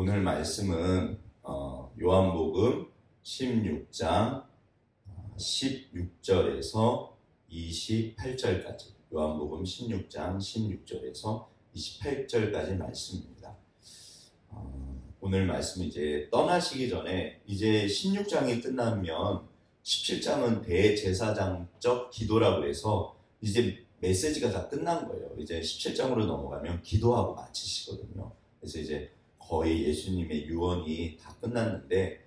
오늘 말씀은 요한복음 16장 16절에서 28절까지 요한복음 16장 16절에서 28절까지 말씀입니다. 오늘 말씀은 이제 떠나시기 전에 이제 16장이 끝나면 17장은 대제사장적 기도라고 해서 이제 메시지가 다 끝난 거예요. 이제 17장으로 넘어가면 기도하고 마치시거든요. 그래서 이제 거의 예수님의 유언이 다 끝났는데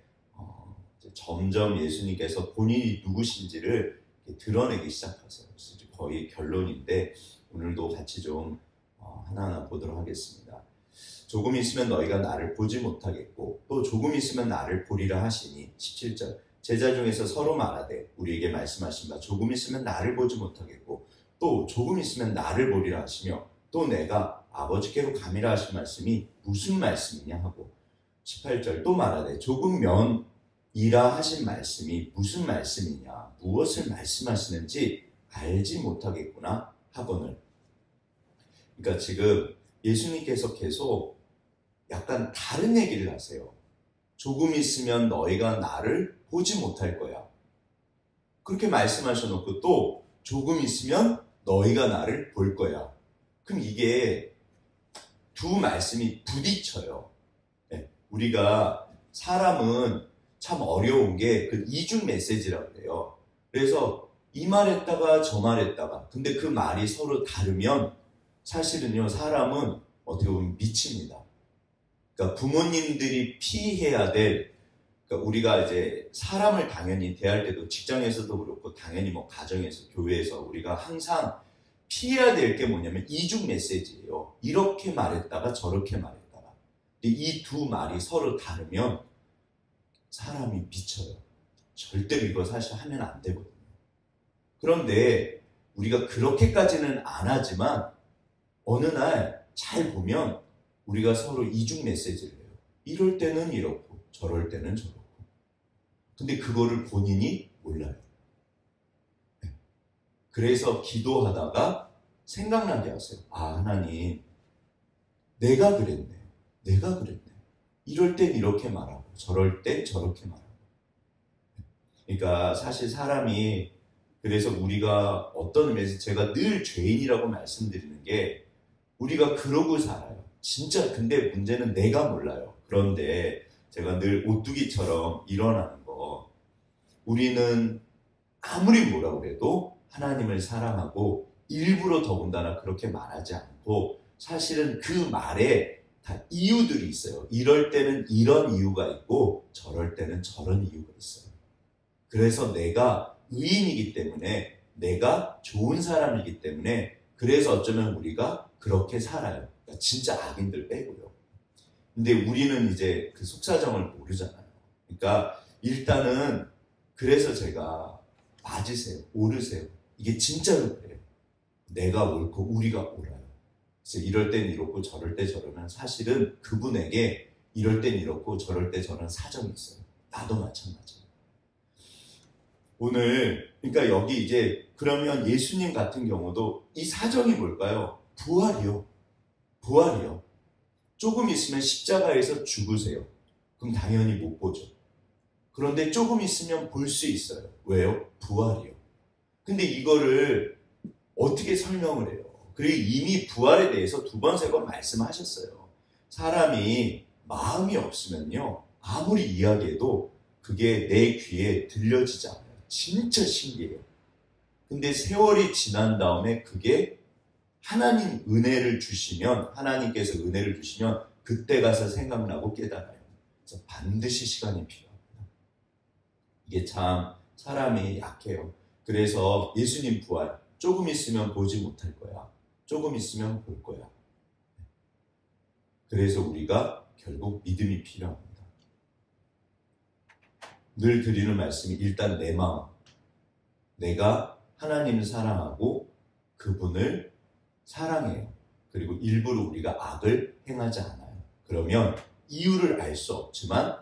이제 점점 예수님께서 본인이 누구신지를 드러내기 시작하세요. 그래서 이제 거의 결론인데 오늘도 같이 좀 하나하나 보도록 하겠습니다. 조금 있으면 너희가 나를 보지 못하겠고 또 조금 있으면 나를 보리라 하시니 17절 제자 중에서 서로 말하되 우리에게 말씀하신 바 조금 있으면 나를 보지 못하겠고 또 조금 있으면 나를 보리라 하시며 또 내가 아버지께로 감이라 하신 말씀이 무슨 말씀이냐 하고 18절 또 말하되 조금면이라 하신 말씀이 무슨 말씀이냐 무엇을 말씀하시는지 알지 못하겠구나 하거늘. 그러니까 지금 예수님께서 계속 약간 다른 얘기를 하세요. 조금 있으면 너희가 나를 보지 못할 거야. 그렇게 말씀하셔놓고 또 조금 있으면 너희가 나를 볼 거야. 그럼 이게 두 말씀이 부딪혀요. 네, 우리가 사람은 참 어려운 게 그 이중 메시지라고 해요. 그래서 이 말했다가 저 말했다가 근데 그 말이 서로 다르면 사실은요 사람은 어떻게 보면 미칩니다. 그러니까 부모님들이 피해야 될 그러니까 우리가 이제 사람을 당연히 대할 때도 직장에서도 그렇고 당연히 뭐 가정에서 교회에서 우리가 항상 피해야 될 게 뭐냐면 이중 메시지예요. 이렇게 말했다가 저렇게 말했다가. 근데 이 두 말이 서로 다르면 사람이 미쳐요. 절대로 이거 사실 하면 안 되거든요. 그런데 우리가 그렇게까지는 안 하지만 어느 날 잘 보면 우리가 서로 이중 메시지를 해요. 이럴 때는 이렇고 저럴 때는 저렇고. 근데 그거를 본인이 몰라요. 그래서 기도하다가 생각나게 하세요. 아, 하나님, 내가 그랬네. 내가 그랬네. 이럴 땐 이렇게 말하고, 저럴 땐 저렇게 말하고. 그러니까 사실 사람이, 그래서 우리가 어떤 의미에서 제가 늘 죄인이라고 말씀드리는 게, 우리가 그러고 살아요. 진짜, 근데 문제는 내가 몰라요. 그런데 제가 늘 오뚜기처럼 일어나는 거, 우리는 아무리 뭐라고 해도 하나님을 사랑하고 일부러 더군다나 그렇게 말하지 않고 사실은 그 말에 다 이유들이 있어요. 이럴 때는 이런 이유가 있고 저럴 때는 저런 이유가 있어요. 그래서 내가 의인이기 때문에 내가 좋은 사람이기 때문에 그래서 어쩌면 우리가 그렇게 살아요. 그러니까 진짜 악인들 빼고요. 근데 우리는 이제 그 속사정을 모르잖아요. 그러니까 일단은 그래서 제가 맞으세요. 옳으세요. 이게 진짜로 그래요. 내가 옳고 우리가 옳아요. 그래서 이럴 땐 이렇고 저럴 때 저러면 사실은 그분에게 이럴 땐 이렇고 저럴 때 저런 사정이 있어요. 나도 마찬가지예요. 오늘 그러니까 여기 이제 그러면 예수님 같은 경우도 이 사정이 뭘까요? 부활이요. 부활이요. 조금 있으면 십자가에서 죽으세요. 그럼 당연히 못 보죠. 그런데 조금 있으면 볼 수 있어요. 왜요? 부활이요. 근데 이거를 어떻게 설명을 해요? 그리고 이미 부활에 대해서 두 번, 세 번 말씀하셨어요. 사람이 마음이 없으면요. 아무리 이야기해도 그게 내 귀에 들려지지 않아요. 진짜 신기해요. 근데 세월이 지난 다음에 그게 하나님 은혜를 주시면, 하나님께서 은혜를 주시면 그때 가서 생각나고 깨달아요. 그래서 반드시 시간이 필요합니다. 이게 참 사람이 약해요. 그래서 예수님 부활, 조금 있으면 보지 못할 거야. 조금 있으면 볼 거야. 그래서 우리가 결국 믿음이 필요합니다. 늘 드리는 말씀이 일단 내 마음, 내가 하나님을 사랑하고 그분을 사랑해요. 그리고 일부러 우리가 악을 행하지 않아요. 그러면 이유를 알 수 없지만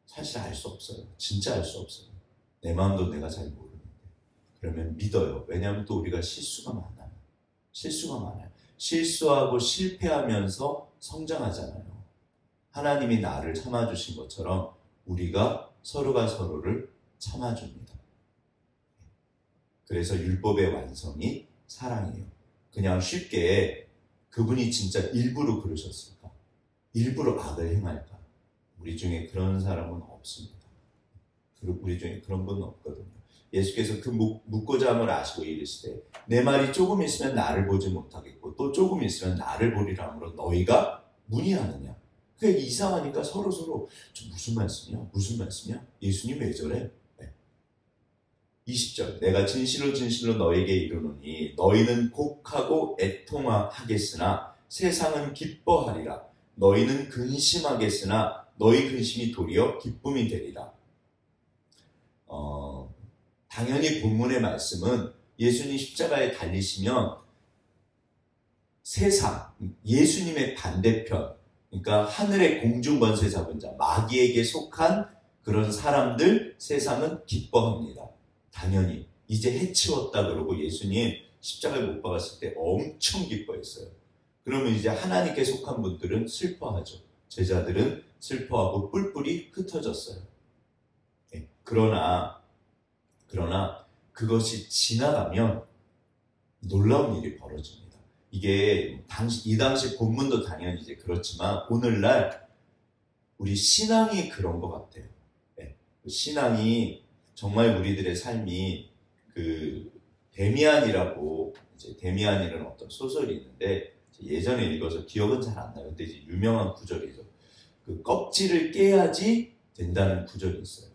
사실 알 수 없어요. 진짜 알 수 없어요. 내 마음도 내가 잘 모르는데. 그러면 믿어요. 왜냐하면 또 우리가 실수가 많아요. 실수가 많아요. 실수하고 실패하면서 성장하잖아요. 하나님이 나를 참아주신 것처럼 우리가 서로가 서로를 참아줍니다. 그래서 율법의 완성이 사랑이에요. 그냥 쉽게 그분이 진짜 일부러 그러셨을까? 일부러 악을 행할까? 우리 중에 그런 사람은 없습니다. 우리 중에 그런 분은 없거든요. 예수께서 그 묻고자 함을 아시고 이르시되 내 말이 조금 있으면 나를 보지 못하겠고 또 조금 있으면 나를 보리라 하므로 너희가 문의하느냐. 그게 이상하니까 서로 무슨 말씀이야? 무슨 말씀이야? 예수님 왜 저래? 20절 내가 진실로 진실로 너에게 이르노니 너희는 곡하고 애통하겠으나 세상은 기뻐하리라. 너희는 근심하겠으나 너희 근심이 도리어 기쁨이 되리라. 당연히 본문의 말씀은 예수님 십자가에 달리시면 세상, 예수님의 반대편, 그러니까 하늘의 공중권세 잡은 자, 마귀에게 속한 그런 사람들 세상은 기뻐합니다. 당연히 이제 해치웠다 그러고 예수님 십자가에 못 박았을 때 엄청 기뻐했어요. 그러면 이제 하나님께 속한 분들은 슬퍼하죠. 제자들은 슬퍼하고 뿔뿔이 흩어졌어요. 그러나 그것이 지나가면 놀라운 일이 벌어집니다. 이게 이 당시 본문도 당연히 이제 그렇지만 오늘날 우리 신앙이 그런 것 같아요. 신앙이 정말 우리들의 삶이 데미안이라고 이제 데미안이라는 어떤 소설이 있는데 예전에 읽어서 기억은 잘 안 나요. 근데 이제 유명한 구절이죠. 그 껍질을 깨야지 된다는 구절이 있어요.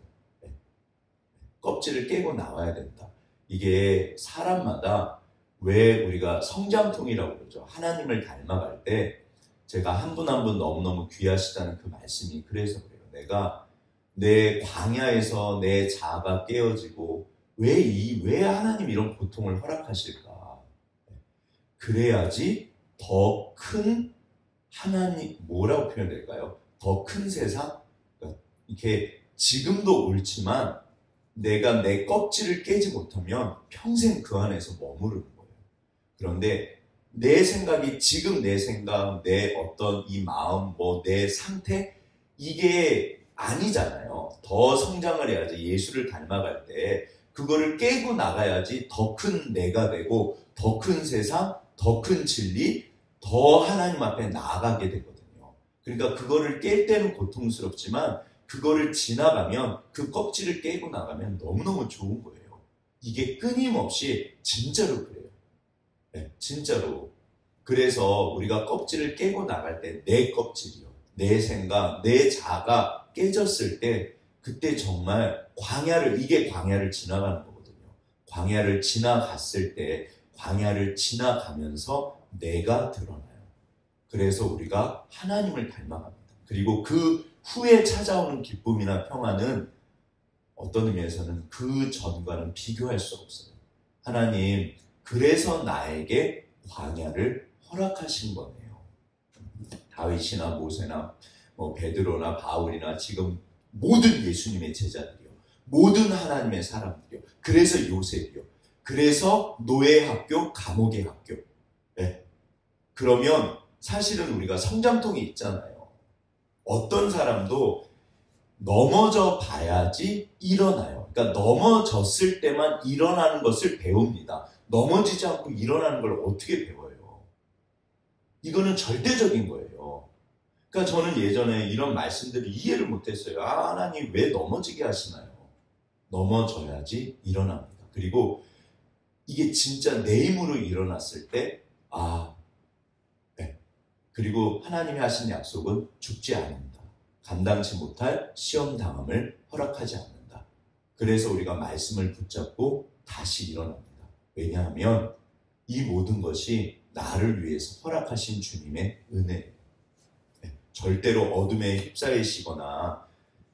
껍질을 깨고 나와야 된다. 이게 사람마다 왜 우리가 성장통이라고 그러죠. 하나님을 닮아갈 때 제가 한 분 한 분 너무너무 귀하시다는 그 말씀이 그래서 그래요. 내가 내 광야에서 내 자아가 깨어지고 왜 하나님 이런 고통을 허락하실까? 그래야지 더 큰 하나님, 뭐라고 표현될까요? 더 큰 세상? 그러니까 이렇게 지금도 옳지만 내가 내 껍질을 깨지 못하면 평생 그 안에서 머무르는 거예요. 그런데 내 생각이 지금 내 생각, 내 어떤 이 마음, 내 상태 이게 아니잖아요. 더 성장을 해야지 예수를 닮아갈 때 그거를 깨고 나가야지 더 큰 내가 되고 더 큰 세상, 더 큰 진리, 더 하나님 앞에 나아가게 되거든요. 그러니까 그거를 깰 때는 고통스럽지만 그거를 지나가면 그 껍질을 깨고 나가면 너무너무 좋은 거예요. 이게 끊임없이 진짜로 그래요. 진짜로. 그래서 우리가 껍질을 깨고 나갈 때 내 껍질이요. 내 생각, 내 자아가 깨졌을 때 그때 정말 이게 광야를 지나가는 거거든요. 광야를 지나갔을 때 광야를 지나가면서 내가 드러나요. 그래서 우리가 하나님을 닮아갑니다. 그리고 그 후에 찾아오는 기쁨이나 평안은 어떤 의미에서는 그 전과는 비교할 수 없어요. 하나님, 그래서 나에게 광야를 허락하신 거네요. 다윗이나 모세나 베드로나 바울이나 지금 모든 예수님의 제자들이요. 모든 하나님의 사람들이요. 그래서 요셉이요. 그래서 노예 학교, 감옥의 학교. 그러면 사실은 우리가 성장통이 있잖아요. 어떤 사람도 넘어져 봐야지 일어나요. 그러니까 넘어졌을 때만 일어나는 것을 배웁니다. 넘어지지 않고 일어나는 걸 어떻게 배워요? 이거는 절대적인 거예요. 그러니까 저는 예전에 이런 말씀들을 이해를 못했어요. 하나님 왜 넘어지게 하시나요? 넘어져야지 일어납니다. 그리고 이게 진짜 내 힘으로 일어났을 때 그리고 하나님이 하신 약속은 죽지 않는다. 감당치 못할 시험 당함을 허락하지 않는다. 그래서 우리가 말씀을 붙잡고 다시 일어납니다. 왜냐하면 이 모든 것이 나를 위해서 허락하신 주님의 은혜예요. 절대로 어둠에 휩싸이시거나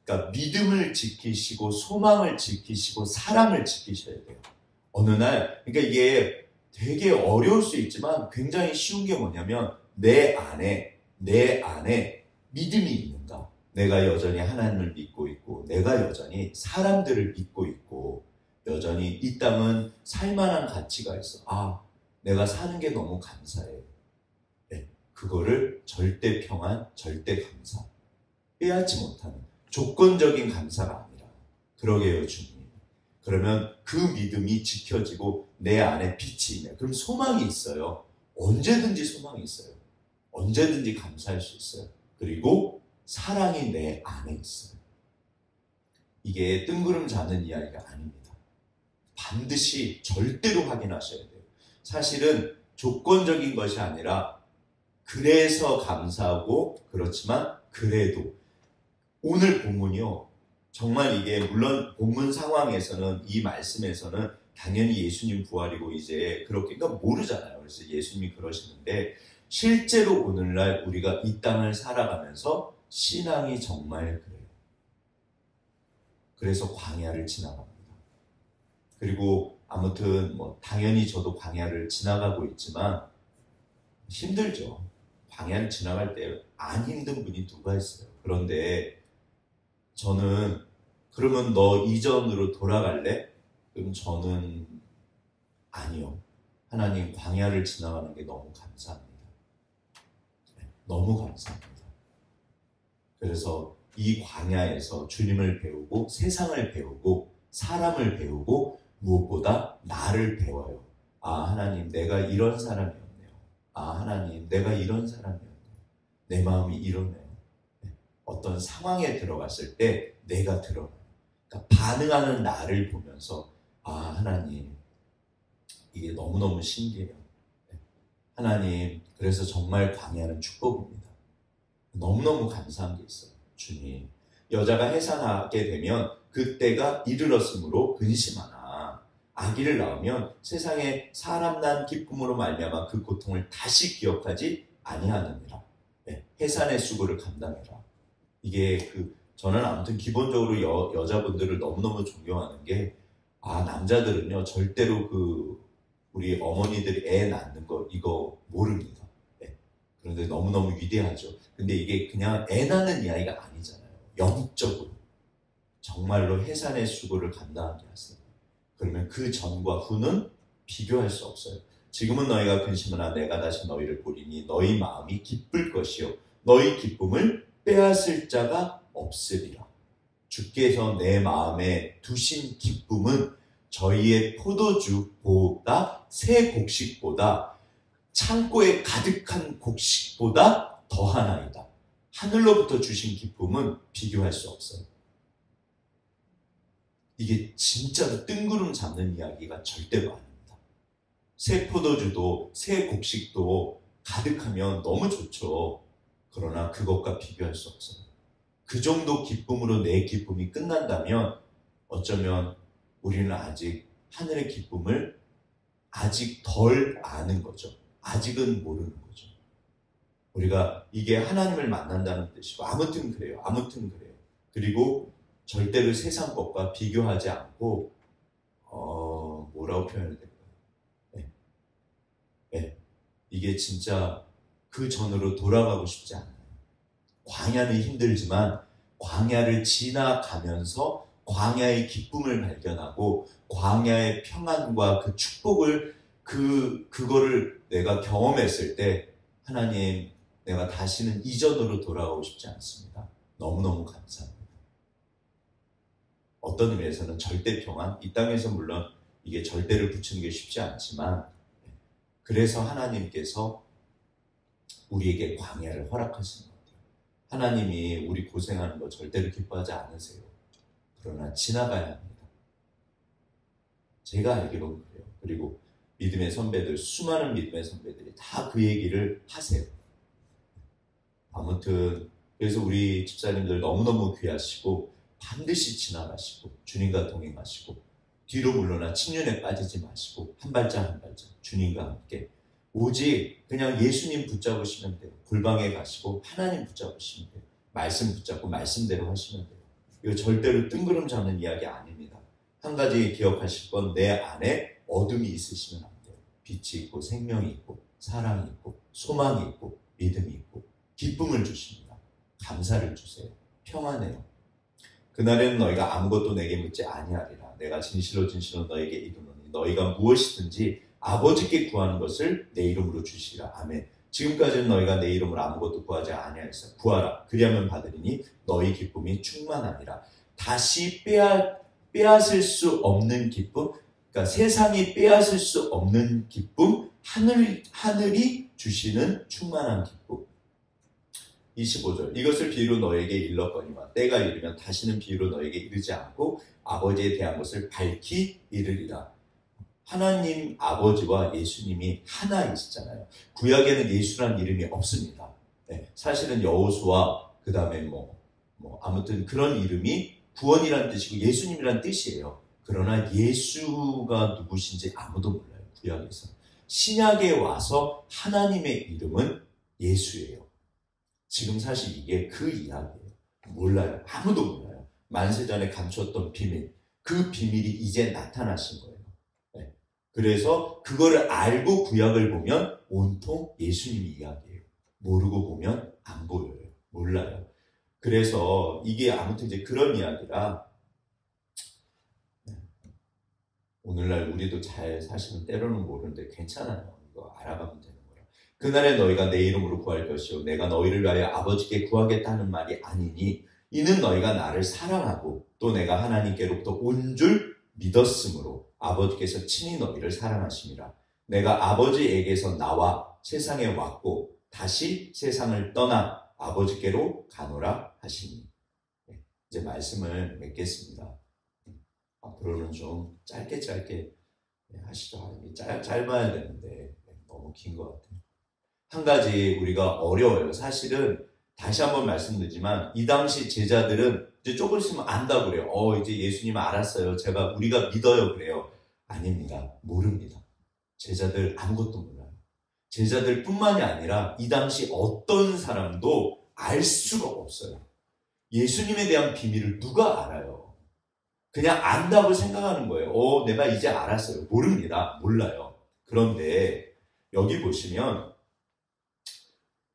그러니까 믿음을 지키시고 소망을 지키시고 사랑을 지키셔야 돼요. 어느 날 그러니까 이게 되게 어려울 수 있지만 굉장히 쉬운 게 뭐냐면 내 안에 믿음이 있는가? 내가 여전히 하나님을 믿고 있고 내가 여전히 사람들을 믿고 있고 여전히 이 땅은 살만한 가치가 있어. 내가 사는 게 너무 감사해. 그거를 절대 평안, 절대 감사. 빼앗지 못하는 조건적인 감사가 아니라 그러게요 주님. 그러면 그 믿음이 지켜지고 내 안에 빛이 있네. 그럼 소망이 있어요. 언제든지 소망이 있어요. 언제든지 감사할 수 있어요. 그리고 사랑이 내 안에 있어요. 이게 뜬구름 잡는 이야기가 아닙니다. 반드시 절대로 확인하셔야 돼요. 사실은 조건적인 것이 아니라 그래서 감사하고 그렇지만 그래도 오늘 본문이요. 정말 이게 물론 본문 상황에서는 이 말씀에서는 당연히 예수님 부활이고 이제 그렇게 그러니까 모르잖아요. 그래서 예수님이 그러시는데 실제로 오늘날 우리가 이 땅을 살아가면서 신앙이 정말 그래요. 그래서 광야를 지나갑니다. 그리고 아무튼 뭐 당연히 저도 광야를 지나가고 있지만 힘들죠. 광야를 지나갈 때 안 힘든 분이 누가 있어요. 그런데 저는 그러면 너 이전으로 돌아갈래? 그럼 저는 아니요. 하나님 광야를 지나가는 게 너무 감사합니다. 너무 감사합니다. 그래서 이 광야에서 주님을 배우고 세상을 배우고 사람을 배우고 무엇보다 나를 배워요. 아 하나님 내가 이런 사람이었네요. 아 하나님 내가 이런 사람이었네요. 내 마음이 이러네요. 어떤 상황에 들어갔을 때 내가 드러나요. 그러니까 반응하는 나를 보면서 아 하나님 이게 너무너무 신기해요. 하나님 그래서 정말 광야는 축복입니다. 너무너무 감사한 게 있어요. 주님 여자가 해산하게 되면 그때가 이르렀으므로 근심하나 아기를 낳으면 세상에 사람 난 기쁨으로 말미암아 그 고통을 다시 기억하지 아니하느니라. 해산의 수고를 감당해라. 이게 저는 아무튼 기본적으로 여자분들을 너무너무 존경하는 게 남자들은요 절대로 우리 어머니들이 애 낳는 거 이거 모릅니다. 그런데 너무너무 위대하죠. 근데 이게 그냥 애 낳는 이야기가 아니잖아요. 영적으로 정말로 해산의 수고를 감당하게 하세요. 그러면 그 전과 후는 비교할 수 없어요. 지금은 너희가 근심하나 내가 다시 너희를 보리니 너희 마음이 기쁠 것이요 너희 기쁨을 빼앗을 자가 없으리라. 주께서 내 마음에 두신 기쁨은 저희의 포도주보다 새 곡식보다 창고에 가득한 곡식보다 더하나이다. 하늘로부터 주신 기쁨은 비교할 수 없어요. 이게 진짜로 뜬구름 잡는 이야기가 절대로 아닙니다. 새 포도주도 새 곡식도 가득하면 너무 좋죠. 그러나 그것과 비교할 수 없어요. 그 정도 기쁨으로 내 기쁨이 끝난다면 어쩌면 우리는 아직 하늘의 기쁨을 아직 덜 아는 거죠. 아직은 모르는 거죠. 우리가 이게 하나님을 만난다는 뜻이고 아무튼 그래요. 아무튼 그래요. 그리고 절대로 세상 것과 비교하지 않고 뭐라고 표현해야 될까요? 이게 진짜 그 전으로 돌아가고 싶지 않아요. 광야는 힘들지만 광야를 지나가면서 광야의 기쁨을 발견하고 광야의 평안과 그 축복을 그거를 내가 경험했을 때 하나님 내가 다시는 이전으로 돌아가고 싶지 않습니다. 너무너무 감사합니다. 어떤 의미에서는 절대 평안, 이 땅에서 물론 이게 절대를 붙이는 게 쉽지 않지만 그래서 하나님께서 우리에게 광야를 허락하시는 것 같아요. 하나님이 우리 고생하는 거 절대로 기뻐하지 않으세요. 그러나 지나가야 합니다. 제가 알기로는 그래요. 그리고 믿음의 선배들, 수많은 믿음의 선배들이 다 그 얘기를 하세요. 아무튼 그래서 우리 집사님들 너무너무 귀하시고 반드시 지나가시고 주님과 동행하시고 뒤로 물러나 침륜에 빠지지 마시고 한 발짝 한 발짝 주님과 함께 오직 그냥 예수님 붙잡으시면 돼요. 골방에 가시고 하나님 붙잡으시면 돼요. 말씀 붙잡고 말씀대로 하시면 돼요. 이거 절대로 뜬구름 잡는 이야기 아닙니다. 한 가지 기억하실 건 내 안에 어둠이 있으시면 안 돼요. 빛이 있고 생명이 있고 사랑이 있고 소망이 있고 믿음이 있고 기쁨을 주십니다. 감사를 주세요. 평안해요. 그날에는 너희가 아무것도 내게 묻지 아니하리라. 내가 진실로 진실로 너에게 이르노니 너희가 무엇이든지 아버지께 구하는 것을 내 이름으로 주시리라. 아멘. 지금까지는 너희가 내 이름으로 아무것도 구하지 아니하였어. 구하라. 그리하면 받으리니 너희 기쁨이 충만하니라. 다시 빼앗을 수 없는 기쁨, 그러니까 세상이 빼앗을 수 없는 기쁨, 하늘이 주시는 충만한 기쁨. 25절. 이것을 비유로 너에게 일렀거니와 때가 이르면 다시는 비유로 너에게 이르지 않고 아버지에 대한 것을 밝히 이르리라. 하나님 아버지와 예수님이 하나이시잖아요. 구약에는 예수란 이름이 없습니다. 네, 사실은 여호수아 그 다음에 아무튼 그런 이름이 구원이란 뜻이고 예수님이란 뜻이에요. 그러나 예수가 누구신지 아무도 몰라요. 구약에서. 신약에 와서 하나님의 이름은 예수예요. 지금 사실 이게 그 이야기예요. 몰라요. 아무도 몰라요. 만세전에 감췄던 비밀, 그 비밀이 이제 나타나신 거예요. 네. 그래서 그거를 알고 구약을 보면 온통 예수님 이야기예요. 모르고 보면 안 보여요. 몰라요. 그래서 이게 아무튼 이제 그런 이야기라 오늘날 우리도 잘 사실은 때로는 모르는데 괜찮아요. 이거 알아가면 되는 거라. 그날에 너희가 내 이름으로 구할 것이요 내가 너희를 위하여 아버지께 구하겠다는 말이 아니니 이는 너희가 나를 사랑하고 또 내가 하나님께로부터 온 줄 믿었으므로 아버지께서 친히 너희를 사랑하심이라. 내가 아버지에게서 나와 세상에 왔고 다시 세상을 떠나 아버지께로 가노라 하시니. 이제 말씀을 맺겠습니다. 앞으로는 좀 짧게 하시죠. 짧아야 되는데 너무 긴 것 같아요. 한 가지 우리가 어려워요. 사실은 다시 한번 말씀드리지만 이 당시 제자들은 이제 조금 있으면 안다고 그래요. 이제 예수님 알았어요. 우리가 믿어요 그래요. 아닙니다. 모릅니다. 제자들 아무것도 몰라요. 제자들 뿐만이 아니라 이 당시 어떤 사람도 알 수가 없어요. 예수님에 대한 비밀을 누가 알아요? 그냥 안다고 생각하는 거예요. 내가 이제 알았어요. 모릅니다. 몰라요. 그런데 여기 보시면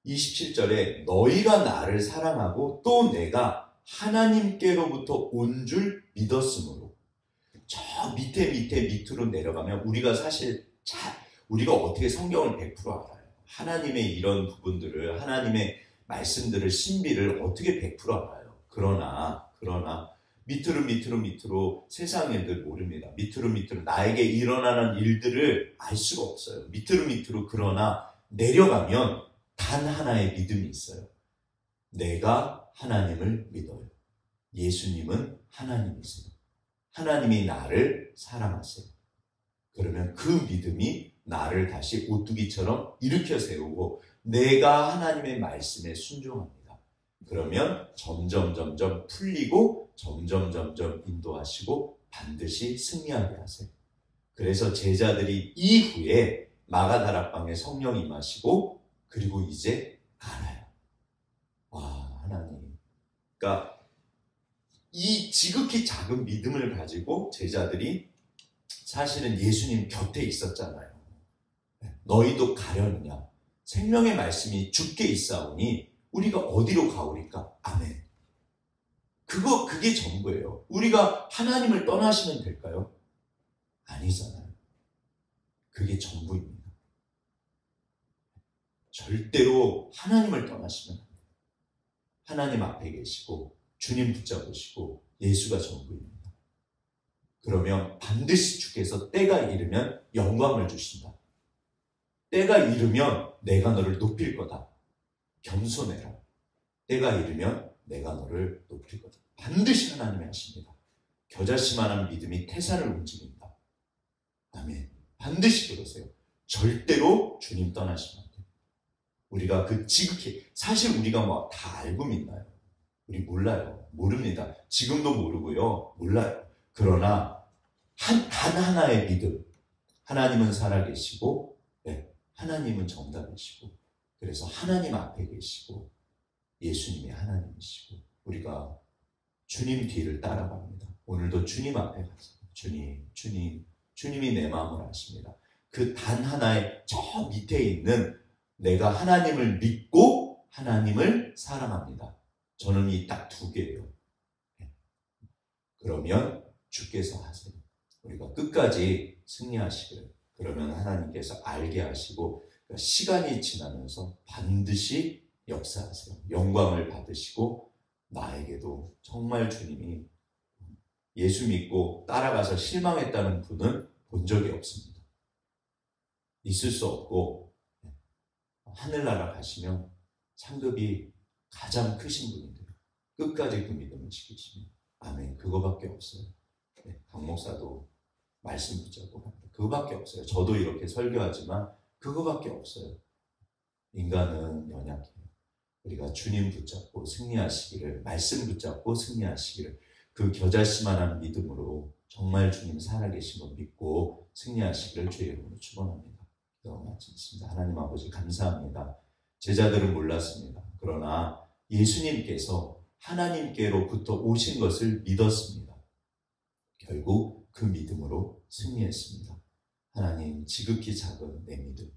27절에 너희가 나를 사랑하고 또 내가 하나님께로부터 온 줄 믿었으므로. 저 밑으로 내려가면 우리가 사실 우리가 어떻게 성경을 100% 알아요. 하나님의 이런 부분들을, 하나님의 말씀들을, 신비를 어떻게 100% 알아요. 그러나 밑으로 세상 일들 모릅니다. 밑으로 나에게 일어나는 일들을 알 수가 없어요. 밑으로 그러나 내려가면 단 하나의 믿음이 있어요. 내가 하나님을 믿어요. 예수님은 하나님이세요. 하나님이 나를 사랑하세요. 그러면 그 믿음이 나를 다시 오뚜기처럼 일으켜 세우고 내가 하나님의 말씀에 순종합니다. 그러면 점점 풀리고 점점 인도하시고 반드시 승리하게 하세요. 그래서 제자들이 이후에 마가다락방에 성령 임하시고 그리고 이제 알아요. 와, 하나님. 그러니까 이 지극히 작은 믿음을 가지고 제자들이 사실은 예수님 곁에 있었잖아요. 너희도 가려느냐? 생명의 말씀이 주께 있사오니 우리가 어디로 가오리까? 아멘. 그게 전부예요. 우리가 하나님을 떠나시면 될까요? 아니잖아요. 그게 전부입니다. 절대로 하나님을 떠나시면 안 돼요. 하나님 앞에 계시고 주님 붙잡으시고 예수가 전부입니다. 그러면 반드시 주께서 때가 이르면 영광을 주신다. 때가 이르면 내가 너를 높일 거다. 겸손해라. 때가 이르면 내가 너를 높일 거다. 반드시 하나님이 하십니다. 겨자씨만한 믿음이 태산을 움직인다. 아멘. 반드시 그러세요. 절대로 주님 떠나시면 안 돼요. 우리가 그 지극히 사실 우리가 다 알고 믿나요? 우리 몰라요. 모릅니다. 지금도 모르고요. 몰라요. 그러나 단 하나의 믿음. 하나님은 살아계시고 하나님은 정답이시고 그래서 하나님 앞에 계시고 예수님이 하나님이시고 우리가 주님 뒤를 따라갑니다. 오늘도 주님 앞에 가서 주님이 내 마음을 아십니다. 그 단 하나의 저 밑에 있는 내가 하나님을 믿고 하나님을 사랑합니다. 저는 이 딱 두 개예요. 그러면 주께서 하세요. 우리가 끝까지 승리하시기를. 그러면 하나님께서 알게 하시고 그러니까 시간이 지나면서 반드시 역사하세요. 영광을 받으시고 나에게도 정말 주님이 예수 믿고 따라가서 실망했다는 분은 본 적이 없습니다. 있을 수 없고 하늘나라 가시면 상급이 가장 크신 분이 돼요. 끝까지 그 믿음을 지키시면 아멘. 그거밖에 없어요. 강 목사도 말씀 붙잡고 갑니다. 그거밖에 없어요. 저도 이렇게 설교하지만 그거밖에 없어요. 인간은 연약해요. 우리가 주님 붙잡고 승리하시기를, 말씀 붙잡고 승리하시기를, 그 겨자씨만한 믿음으로 정말 주님 살아계신 거 믿고 승리하시기를 주의 이름으로 축원합니다. 기도 마치겠습니다. 하나님 아버지 감사합니다. 제자들은 몰랐습니다. 그러나 예수님께서 하나님께로부터 오신 것을 믿었습니다. 결국 그 믿음으로 승리했습니다. 하나님, 지극히 작은 내 믿음,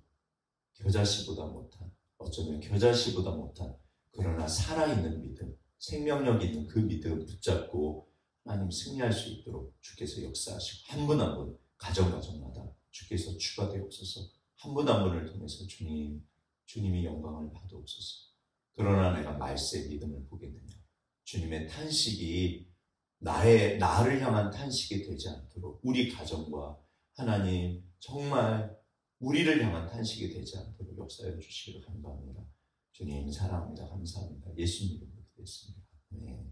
겨자씨보다 못한, 어쩌면 겨자씨보다 못한, 그러나 살아있는 믿음, 생명력 있는 그 믿음 붙잡고 하나님 승리할 수 있도록 주께서 역사하시고 한 분 한 분 가정마다 주께서 추가되옵소서. 한 분 한 분을 통해서 주님이 영광을 받으옵소서. 그러나 내가 말세의 믿음을 보겠느냐. 주님의 탄식이 나를 향한 탄식이 되지 않도록, 우리 가정과 하나님 정말 우리를 향한 탄식이 되지 않도록 역사해 주시기를 간구합니다. 주님 사랑합니다. 감사합니다. 예수님 이름으로 기도했습니다. 네.